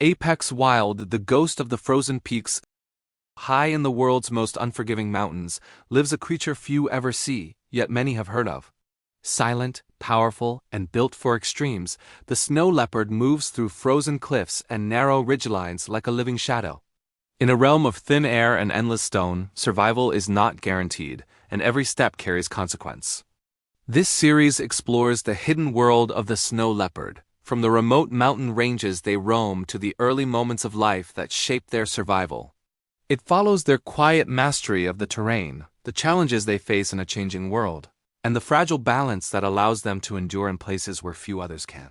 ApexWild, the ghost of the frozen peaks, high in the world's most unforgiving mountains, lives a creature few ever see, yet many have heard of. Silent, powerful, and built for extremes, the snow leopard moves through frozen cliffs and narrow ridgelines like a living shadow. In a realm of thin air and endless stone, survival is not guaranteed, and every step carries consequence. This series explores the hidden world of the snow leopard, from the remote mountain ranges they roam to the early moments of life that shape their survival. It follows their quiet mastery of the terrain, the challenges they face in a changing world, and the fragile balance that allows them to endure in places where few others can.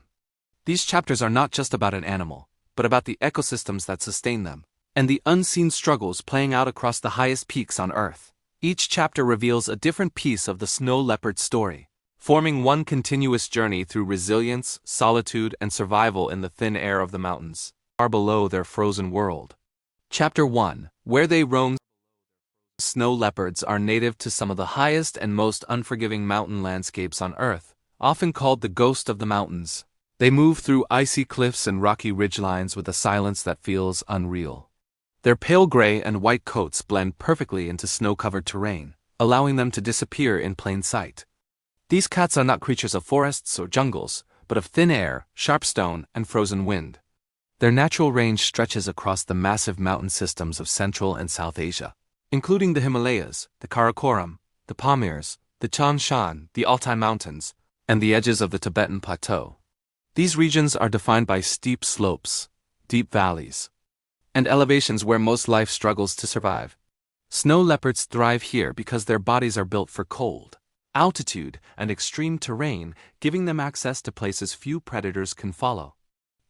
These chapters are not just about an animal, but about the ecosystems that sustain them, and the unseen struggles playing out across the highest peaks on Earth. Each chapter reveals a different piece of the snow leopard's story, forming one continuous journey through resilience, solitude, and survival in the thin air of the mountains, far below their frozen world. Chapter 1: Where They Roam. Snow leopards are native to some of the highest and most unforgiving mountain landscapes on Earth, often called the ghost of the mountains. They move through icy cliffs and rocky ridgelines with a silence that feels unreal. Their pale gray and white coats blend perfectly into snow-covered terrain, allowing them to disappear in plain sight. These cats are not creatures of forests or jungles, but of thin air, sharp stone, and frozen wind. Their natural range stretches across the massive mountain systems of Central and South Asia, including the Himalayas, the Karakoram, the Pamirs, the Tian Shan, the Altai Mountains, and the edges of the Tibetan Plateau. These regions are defined by steep slopes, deep valleys, and elevations where most life struggles to survive. Snow leopards thrive here because their bodies are built for cold, altitude, and extreme terrain, giving them access to places few predators can follow.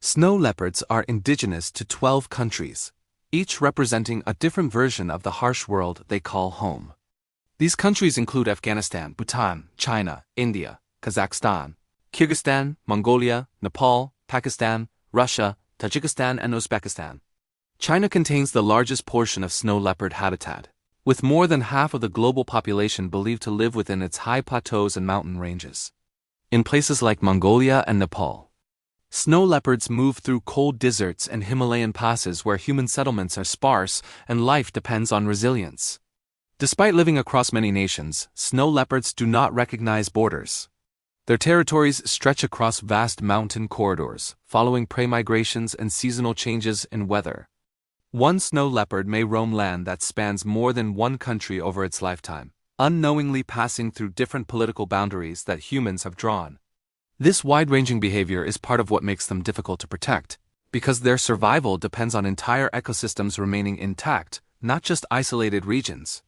Snow leopards are indigenous to 12 countries, each representing a different version of the harsh world they call home. These countries include Afghanistan, Bhutan, China, India, Kazakhstan, Kyrgyzstan, Mongolia, Nepal, Pakistan, Russia, Tajikistan, and Uzbekistan. China contains the largest portion of snow leopard habitat, with more than half of the global population believed to live within its high plateaus and mountain ranges. In places like Mongolia and Nepal, snow leopards move through cold deserts and Himalayan passes where human settlements are sparse and life depends on resilience. Despite living across many nations, snow leopards do not recognize borders. Their territories stretch across vast mountain corridors, following prey migrations and seasonal changes in weather. One snow leopard may roam land that spans more than one country over its lifetime, unknowingly passing through different political boundaries that humans have drawn. This wide-ranging behavior is part of what makes them difficult to protect, because their survival depends on entire ecosystems remaining intact, not just isolated regions.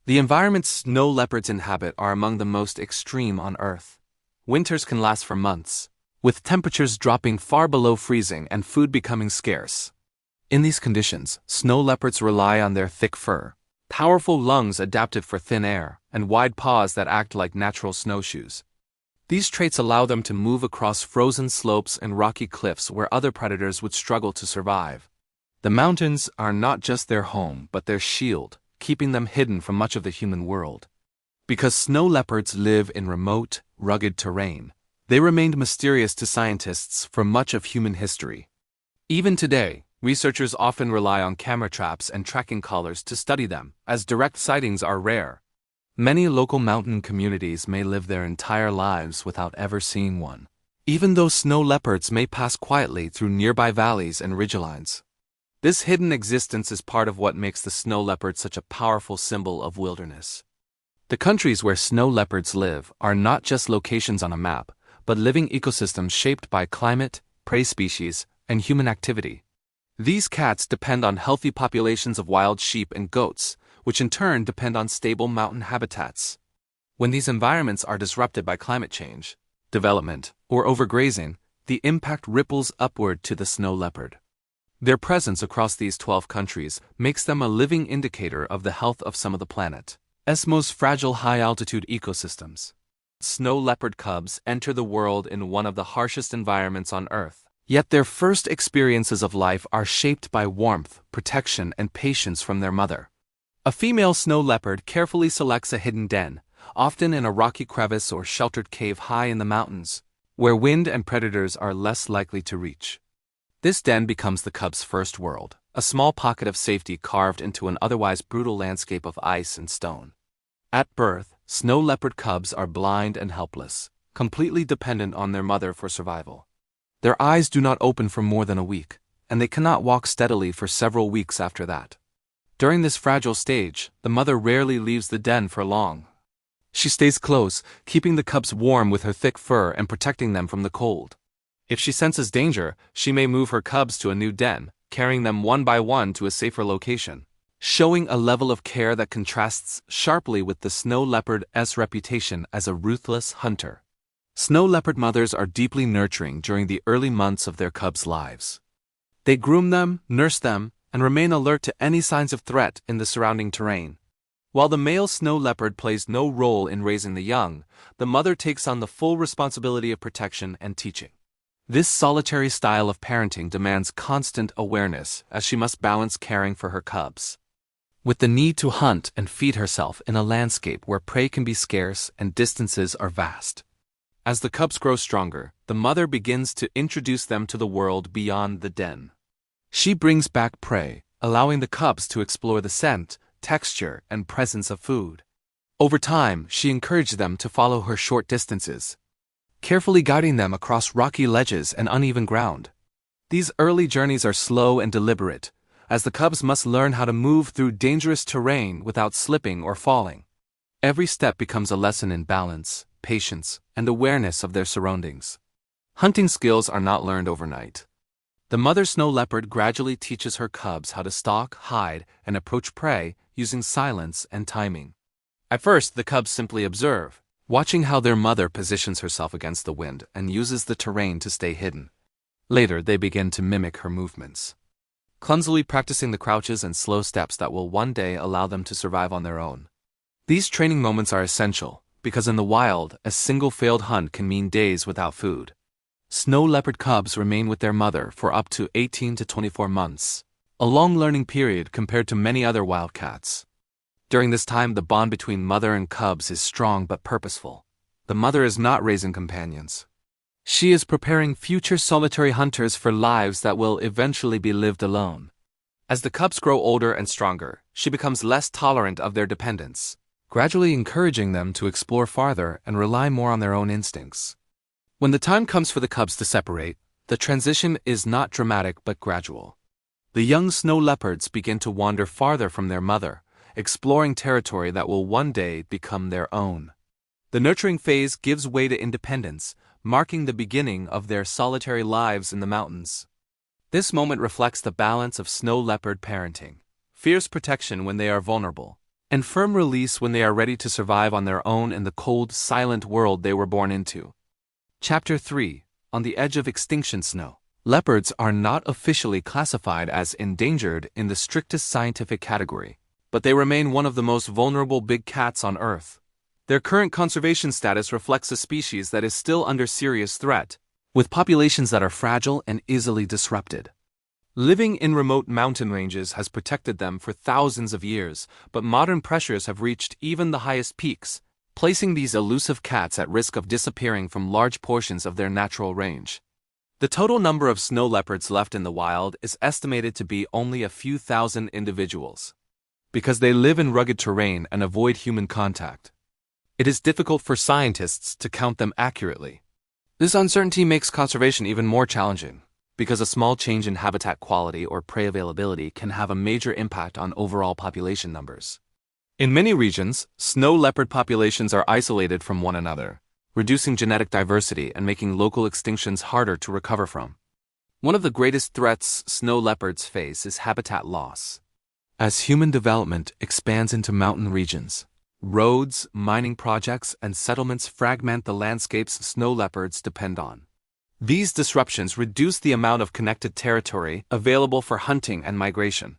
The environments snow leopards inhabit are among the most extreme on Earth. Winters can last for months, with temperatures dropping far below freezing and food becoming scarce. In these conditions, snow leopards rely on their thick fur, powerful lungs adapted for thin air, and wide paws that act like natural snowshoes. These traits allow them to move across frozen slopes and rocky cliffs where other predators would struggle to survive. The mountains are not just their home, but their shield, keeping them hidden from much of the human world. Because snow leopards live in remote, rugged terrain, they remained mysterious to scientists for much of human history. Even today, researchers often rely on camera traps and tracking collars to study them, as direct sightings are rare. Many local mountain communities may live their entire lives without ever seeing one, even though snow leopards may pass quietly through nearby valleys and ridgelines. This hidden existence is part of what makes the snow leopard such a powerful symbol of wilderness. The countries where snow leopards live are not just locations on a map, but living ecosystems shaped by climate, prey species, and human activity. These cats depend on healthy populations of wild sheep and goats, which in turn depend on stable mountain habitats. When these environments are disrupted by climate change, development, or overgrazing, the impact ripples upward to the snow leopard. Their presence across these 12 countries makes them a living indicator of the health of some of the planet's most fragile high-altitude ecosystems. Snow leopard cubs enter the world in one of the harshest environments on Earth, yet their first experiences of life are shaped by warmth, protection, and patience from their mother. A female snow leopard carefully selects a hidden den, often in a rocky crevice or sheltered cave high in the mountains, where wind and predators are less likely to reach. This den becomes the cub's first world, a small pocket of safety carved into an otherwise brutal landscape of ice and stone. At birth, snow leopard cubs are blind and helpless, completely dependent on their mother for survival. Their eyes do not open for more than a week, and they cannot walk steadily for several weeks after that. During this fragile stage, the mother rarely leaves the den for long. She stays close, keeping the cubs warm with her thick fur and protecting them from the cold. If she senses danger, she may move her cubs to a new den, carrying them one by one to a safer location, showing a level of care that contrasts sharply with the snow leopard's reputation as a ruthless hunter. Snow leopard mothers are deeply nurturing during the early months of their cubs' lives. They groom them, nurse them, and remain alert to any signs of threat in the surrounding terrain. While the male snow leopard plays no role in raising the young, the mother takes on the full responsibility of protection and teaching. This solitary style of parenting demands constant awareness, as she must balance caring for her cubs with the need to hunt and feed herself in a landscape where prey can be scarce and distances are vast. As the cubs grow stronger, the mother begins to introduce them to the world beyond the den. She brings back prey, allowing the cubs to explore the scent, texture, and presence of food. Over time, she encouraged them to follow her short distances, carefully guiding them across rocky ledges and uneven ground. These early journeys are slow and deliberate, as the cubs must learn how to move through dangerous terrain without slipping or falling. Every step becomes a lesson in balance, patience, and awareness of their surroundings. Hunting skills are not learned overnight. The mother snow leopard gradually teaches her cubs how to stalk, hide, and approach prey using silence and timing. At first, the cubs simply observe, watching how their mother positions herself against the wind and uses the terrain to stay hidden. Later, they begin to mimic her movements, clumsily practicing the crouches and slow steps that will one day allow them to survive on their own. These training moments are essential, because in the wild, a single failed hunt can mean days without food. Snow leopard cubs remain with their mother for up to 18 to 24 months, a long learning period compared to many other wildcats. During this time, the bond between mother and cubs is strong but purposeful. The mother is not raising companions. She is preparing future solitary hunters for lives that will eventually be lived alone. As the cubs grow older and stronger, she becomes less tolerant of their dependence, gradually encouraging them to explore farther and rely more on their own instincts. When the time comes for the cubs to separate, the transition is not dramatic but gradual. The young snow leopards begin to wander farther from their mother, exploring territory that will one day become their own. The nurturing phase gives way to independence, marking the beginning of their solitary lives in the mountains. This moment reflects the balance of snow leopard parenting: fierce protection when they are vulnerable, and firm release when they are ready to survive on their own in the cold, silent world they were born into. Chapter 3: On the Edge of Extinction. Snow leopards are not officially classified as endangered in the strictest scientific category, but they remain one of the most vulnerable big cats on Earth. Their current conservation status reflects a species that is still under serious threat, with populations that are fragile and easily disrupted. Living in remote mountain ranges has protected them for thousands of years, but modern pressures have reached even the highest peaks, placing these elusive cats at risk of disappearing from large portions of their natural range. The total number of snow leopards left in the wild is estimated to be only a few thousand individuals. Because they live in rugged terrain and avoid human contact, it is difficult for scientists to count them accurately. This uncertainty makes conservation even more challenging, because a small change in habitat quality or prey availability can have a major impact on overall population numbers. In many regions, snow leopard populations are isolated from one another, reducing genetic diversity and making local extinctions harder to recover from. One of the greatest threats snow leopards face is habitat loss. As human development expands into mountain regions, roads, mining projects, and settlements fragment the landscapes snow leopards depend on. These disruptions reduce the amount of connected territory available for hunting and migration.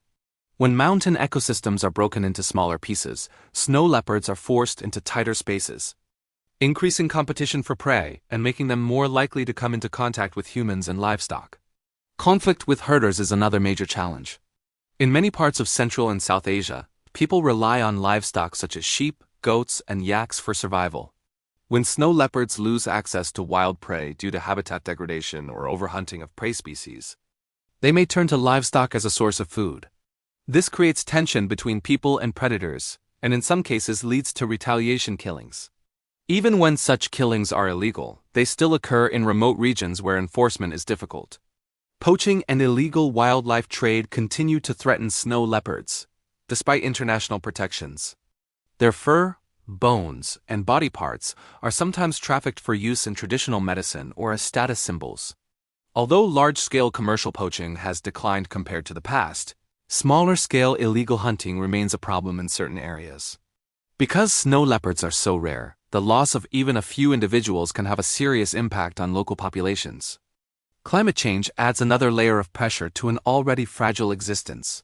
When mountain ecosystems are broken into smaller pieces, snow leopards are forced into tighter spaces, increasing competition for prey and making them more likely to come into contact with humans and livestock. Conflict with herders is another major challenge. In many parts of Central and South Asia, people rely on livestock such as sheep, goats, and yaks for survival. When snow leopards lose access to wild prey due to habitat degradation or overhunting of prey species, They may turn to livestock as a source of food. This creates tension between people and predators, and in some cases leads to retaliation killings. Even when such killings are illegal, they still occur in remote regions where enforcement is difficult. Poaching and illegal wildlife trade continue to threaten snow leopards, despite international protections. Their fur, bones, and body parts are sometimes trafficked for use in traditional medicine or as status symbols. Although large-scale commercial poaching has declined compared to the past, smaller-scale illegal hunting remains a problem in certain areas. Because snow leopards are so rare, the loss of even a few individuals can have a serious impact on local populations. Climate change adds another layer of pressure to an already fragile existence.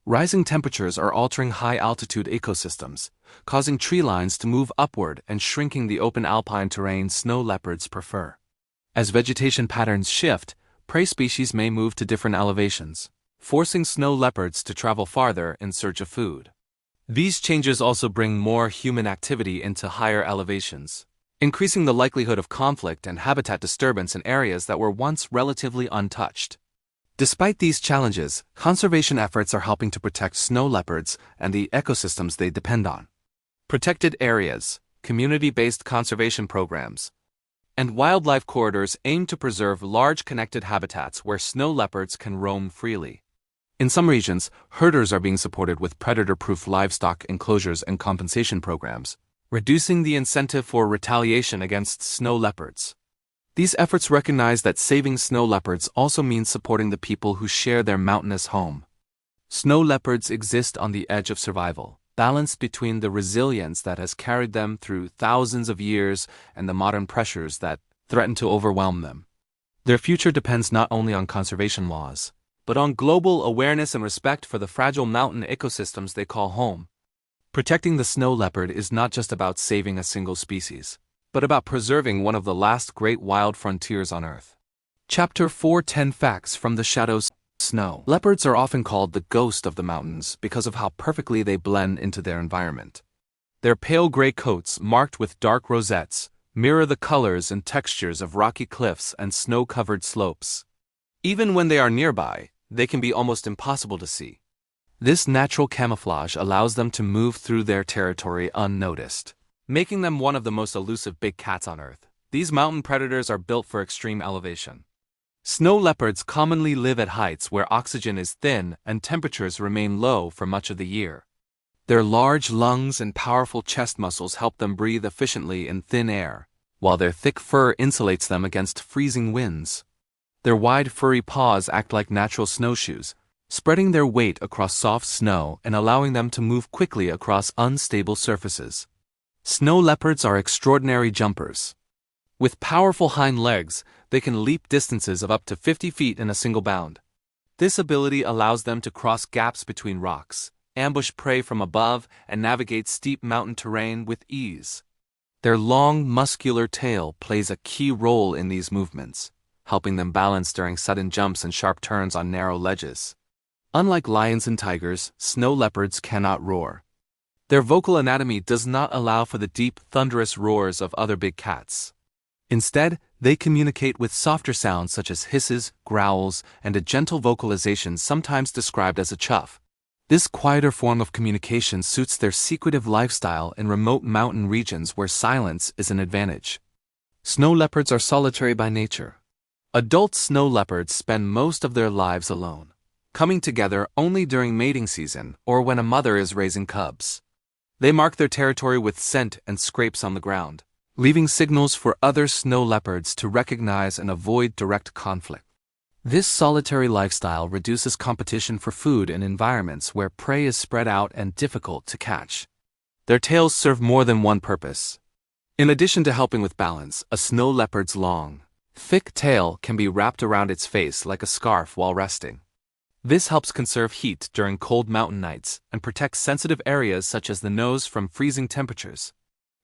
Rising temperatures are altering high-altitude ecosystems, causing tree lines to move upward and shrinking the open alpine terrain snow leopards prefer. As vegetation patterns shift, prey species may move to different elevations, forcing snow leopards to travel farther in search of food. These changes also bring more human activity into higher elevations, increasing the likelihood of conflict and habitat disturbance in areas that were once relatively untouched. Despite these challenges, conservation efforts are helping to protect snow leopards and the ecosystems they depend on. Protected areas, community-based conservation programs, and wildlife corridors aim to preserve large connected habitats where snow leopards can roam freely. In some regions, herders are being supported with predator-proof livestock enclosures and compensation programs, reducing the incentive for retaliation against snow leopards. These efforts recognize that saving snow leopards also means supporting the people who share their mountainous home. Snow leopards exist on the edge of survival, balanced between the resilience that has carried them through thousands of years and the modern pressures that threaten to overwhelm them. Their future depends not only on conservation laws, but on global awareness and respect for the fragile mountain ecosystems they call home. Protecting the snow leopard is not just about saving a single species, but about preserving one of the last great wild frontiers on Earth. Chapter 4: 10 Facts from the Shadows. Snow leopards are often called the ghost of the mountains because of how perfectly they blend into their environment. Their pale gray coats, marked with dark rosettes, mirror the colors and textures of rocky cliffs and snow-covered slopes. Even when they are nearby, they can be almost impossible to see. This natural camouflage allows them to move through their territory unnoticed, making them one of the most elusive big cats on Earth. These mountain predators are built for extreme elevation. Snow leopards commonly live at heights where oxygen is thin and temperatures remain low for much of the year. Their large lungs and powerful chest muscles help them breathe efficiently in thin air, while their thick fur insulates them against freezing winds. Their wide furry paws act like natural snowshoes, spreading their weight across soft snow and allowing them to move quickly across unstable surfaces. Snow leopards are extraordinary jumpers. With powerful hind legs, they can leap distances of up to 50 feet in a single bound. This ability allows them to cross gaps between rocks, ambush prey from above, and navigate steep mountain terrain with ease. Their long, muscular tail plays a key role in these movements, helping them balance during sudden jumps and sharp turns on narrow ledges. Unlike lions and tigers, snow leopards cannot roar. Their vocal anatomy does not allow for the deep, thunderous roars of other big cats. Instead, they communicate with softer sounds such as hisses, growls, and a gentle vocalization sometimes described as a chuff. This quieter form of communication suits their secretive lifestyle in remote mountain regions where silence is an advantage. Snow leopards are solitary by nature. Adult snow leopards spend most of their lives alone, coming together only during mating season or when a mother is raising cubs. They mark their territory with scent and scrapes on the ground, leaving signals for other snow leopards to recognize and avoid direct conflict. This solitary lifestyle reduces competition for food in environments where prey is spread out and difficult to catch. Their tails serve more than one purpose. In addition to helping with balance, a snow leopard's long, thick tail can be wrapped around its face like a scarf while resting. This helps conserve heat during cold mountain nights and protects sensitive areas such as the nose from freezing temperatures.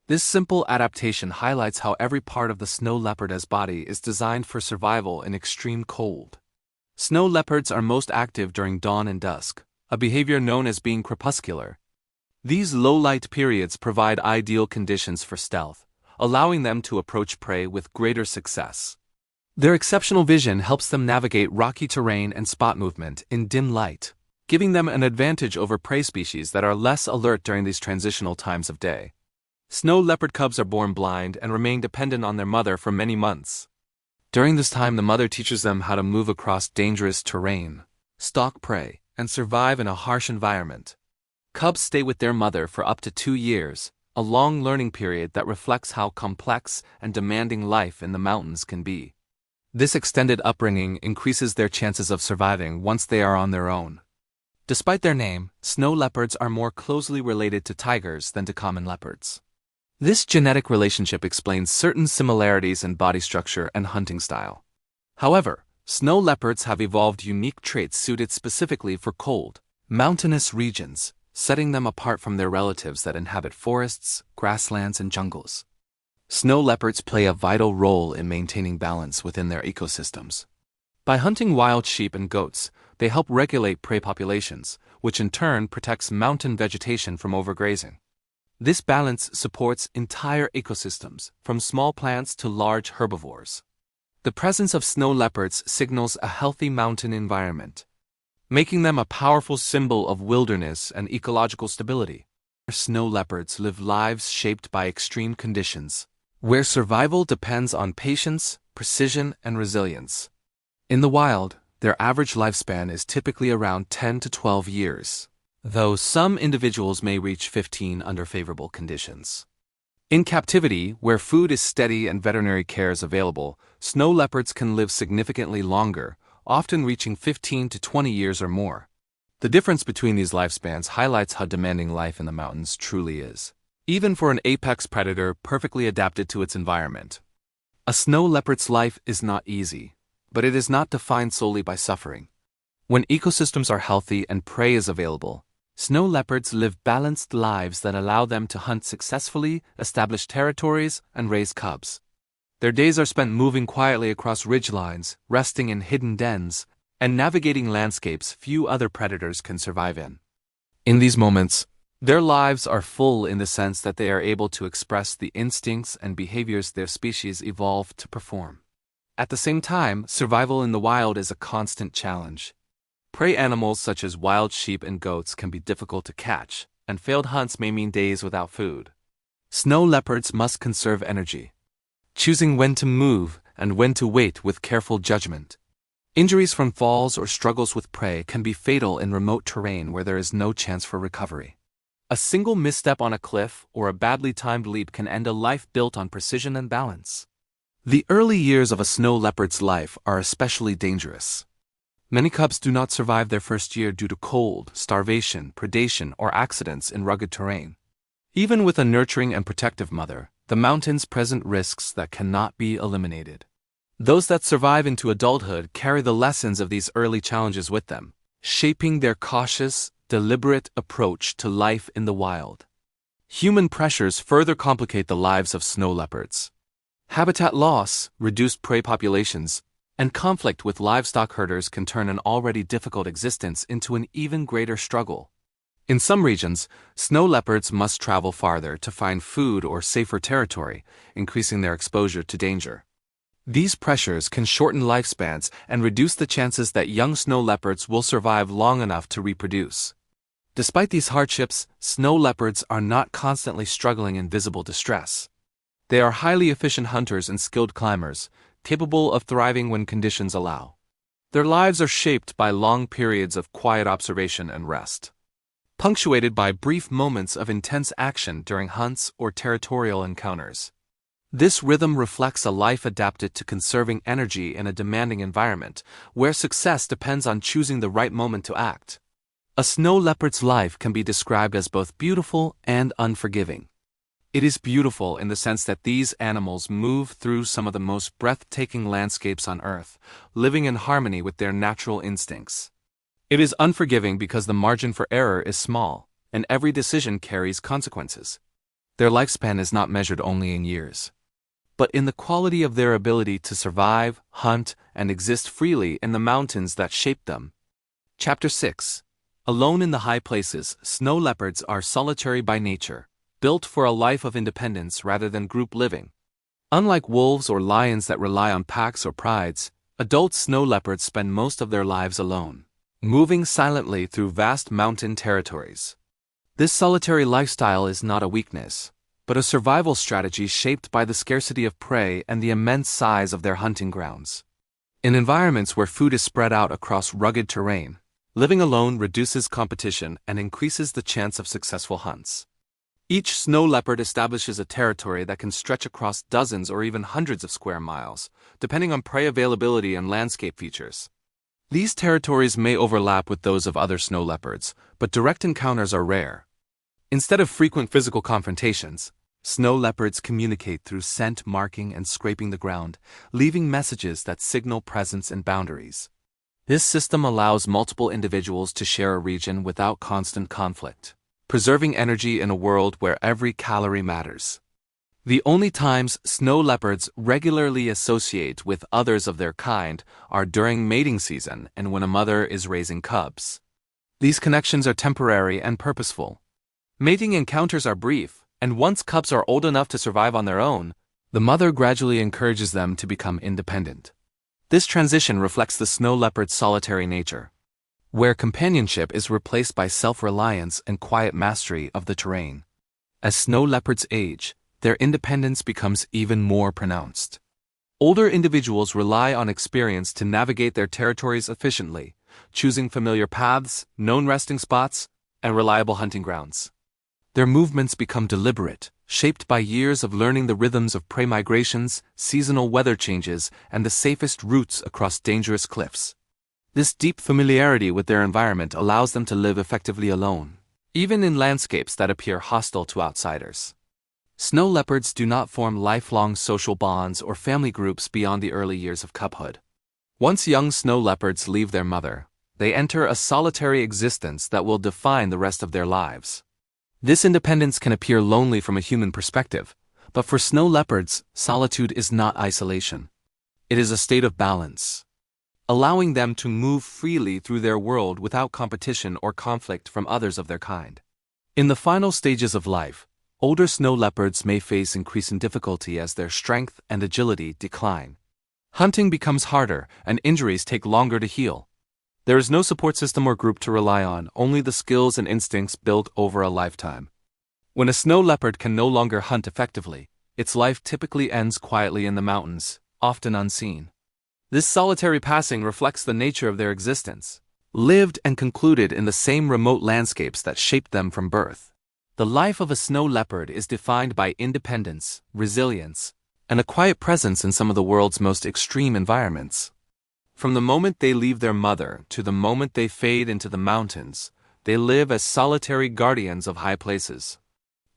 This simple adaptation highlights how every part of the snow leopard's body is designed for survival in extreme cold. Snow leopards are most active during dawn and dusk, a behavior known as being crepuscular. These low-light periods provide ideal conditions for stealth, allowing them to approach prey with greater success. Their exceptional vision helps them navigate rocky terrain and spot movement in dim light, giving them an advantage over prey species that are less alert during these transitional times of day. Snow leopard cubs are born blind and remain dependent on their mother for many months. During this time, the mother teaches them how to move across dangerous terrain, stalk prey, and survive in a harsh environment. Cubs stay with their mother for up to 2 years, a long learning period that reflects how complex and demanding life in the mountains can be. This extended upbringing increases their chances of surviving once they are on their own. Despite their name, snow leopards are more closely related to tigers than to common leopards. This genetic relationship explains certain similarities in body structure and hunting style. However, snow leopards have evolved unique traits suited specifically for cold, mountainous regions, setting them apart from their relatives that inhabit forests, grasslands, and jungles. Snow leopards play a vital role in maintaining balance within their ecosystems. By hunting wild sheep and goats, they help regulate prey populations, which in turn protects mountain vegetation from overgrazing. This balance supports entire ecosystems, from small plants to large herbivores. The presence of snow leopards signals a healthy mountain environment, making them a powerful symbol of wilderness and ecological stability. Snow leopards live lives shaped by extreme conditions, where survival depends on patience, precision, and resilience. In the wild, their average lifespan is typically around 10 to 12 years, though some individuals may reach 15 under favorable conditions. In captivity, where food is steady and veterinary care is available, snow leopards can live significantly longer, often reaching 15 to 20 years or more. The difference between these lifespans highlights how demanding life in the mountains truly is, even for an apex predator perfectly adapted to its environment. A snow leopard's life is not easy, but it is not defined solely by suffering. When ecosystems are healthy and prey is available, snow leopards live balanced lives that allow them to hunt successfully, establish territories, and raise cubs. Their days are spent moving quietly across ridgelines, resting in hidden dens, and navigating landscapes few other predators can survive in. In these moments, their lives are full in the sense that they are able to express the instincts and behaviors their species evolved to perform. At the same time, survival in the wild is a constant challenge. Prey animals such as wild sheep and goats can be difficult to catch, and failed hunts may mean days without food. Snow leopards must conserve energy, choosing when to move and when to wait with careful judgment. Injuries from falls or struggles with prey can be fatal in remote terrain where there is no chance for recovery. A single misstep on a cliff or a badly timed leap can end a life built on precision and balance. The early years of a snow leopard's life are especially dangerous. Many cubs do not survive their first year due to cold, starvation, predation, or accidents in rugged terrain. Even with a nurturing and protective mother, the mountains present risks that cannot be eliminated. Those that survive into adulthood carry the lessons of these early challenges with them, shaping their cautious, deliberate approach to life in the wild. Human pressures further complicate the lives of snow leopards. Habitat loss, reduced prey populations, and conflict with livestock herders can turn an already difficult existence into an even greater struggle. In some regions, snow leopards must travel farther to find food or safer territory, increasing their exposure to danger. These pressures can shorten lifespans and reduce the chances that young snow leopards will survive long enough to reproduce. Despite these hardships, snow leopards are not constantly struggling in visible distress. They are highly efficient hunters and skilled climbers, capable of thriving when conditions allow. Their lives are shaped by long periods of quiet observation and rest, punctuated by brief moments of intense action during hunts or territorial encounters. This rhythm reflects a life adapted to conserving energy in a demanding environment, where success depends on choosing the right moment to act. A snow leopard's life can be described as both beautiful and unforgiving. It is beautiful in the sense that these animals move through some of the most breathtaking landscapes on Earth, living in harmony with their natural instincts. It is unforgiving because the margin for error is small, and every decision carries consequences. Their lifespan is not measured only in years, but in the quality of their ability to survive, hunt, and exist freely in the mountains that shaped them. Chapter 6. Alone in the high places, snow leopards are solitary by nature, built for a life of independence rather than group living. Unlike wolves or lions that rely on packs or prides, adult snow leopards spend most of their lives alone, moving silently through vast mountain territories. This solitary lifestyle is not a weakness, but a survival strategy shaped by the scarcity of prey and the immense size of their hunting grounds. In environments where food is spread out across rugged terrain, living alone reduces competition and increases the chance of successful hunts. Each snow leopard establishes a territory that can stretch across dozens or even hundreds of square miles, depending on prey availability and landscape features. These territories may overlap with those of other snow leopards, but direct encounters are rare. Instead of frequent physical confrontations, snow leopards communicate through scent marking and scraping the ground, leaving messages that signal presence and boundaries. This system allows multiple individuals to share a region without constant conflict, preserving energy in a world where every calorie matters. The only times snow leopards regularly associate with others of their kind are during mating season and when a mother is raising cubs. These connections are temporary and purposeful. Mating encounters are brief, and once cubs are old enough to survive on their own, the mother gradually encourages them to become independent. This transition reflects the snow leopard's solitary nature, where companionship is replaced by self-reliance and quiet mastery of the terrain. As snow leopards age, their independence becomes even more pronounced. Older individuals rely on experience to navigate their territories efficiently, choosing familiar paths, known resting spots, and reliable hunting grounds. Their movements become deliberate, shaped by years of learning the rhythms of prey migrations, seasonal weather changes, and the safest routes across dangerous cliffs. This deep familiarity with their environment allows them to live effectively alone, even in landscapes that appear hostile to outsiders. Snow leopards do not form lifelong social bonds or family groups beyond the early years of cubhood. Once young snow leopards leave their mother, they enter a solitary existence that will define the rest of their lives. This independence can appear lonely from a human perspective, but for snow leopards, solitude is not isolation. It is a state of balance, allowing them to move freely through their world without competition or conflict from others of their kind. In the final stages of life, older snow leopards may face increasing difficulty as their strength and agility decline. Hunting becomes harder, and injuries take longer to heal. There is no support system or group to rely on, only the skills and instincts built over a lifetime. When a snow leopard can no longer hunt effectively, its life typically ends quietly in the mountains, often unseen. This solitary passing reflects the nature of their existence, lived and concluded in the same remote landscapes that shaped them from birth. The life of a snow leopard is defined by independence, resilience, and a quiet presence in some of the world's most extreme environments. From the moment they leave their mother to the moment they fade into the mountains, they live as solitary guardians of high places.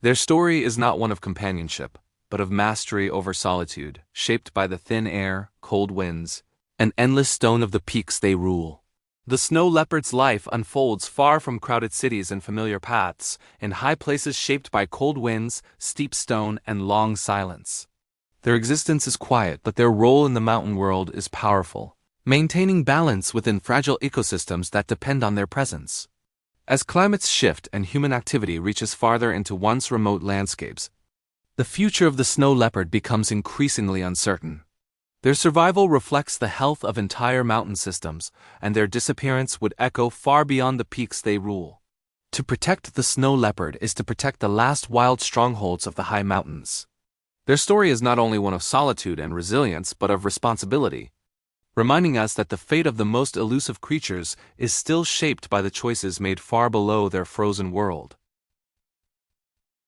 Their story is not one of companionship, but of mastery over solitude, shaped by the thin air, cold winds, and endless stone of the peaks they rule. The snow leopard's life unfolds far from crowded cities and familiar paths, in high places shaped by cold winds, steep stone, and long silence. Their existence is quiet, but their role in the mountain world is powerful, maintaining balance within fragile ecosystems that depend on their presence. As climates shift and human activity reaches farther into once remote landscapes, the future of the snow leopard becomes increasingly uncertain. Their survival reflects the health of entire mountain systems, and their disappearance would echo far beyond the peaks they rule. To protect the snow leopard is to protect the last wild strongholds of the high mountains. Their story is not only one of solitude and resilience, but of responsibility, reminding us that the fate of the most elusive creatures is still shaped by the choices made far below their frozen world.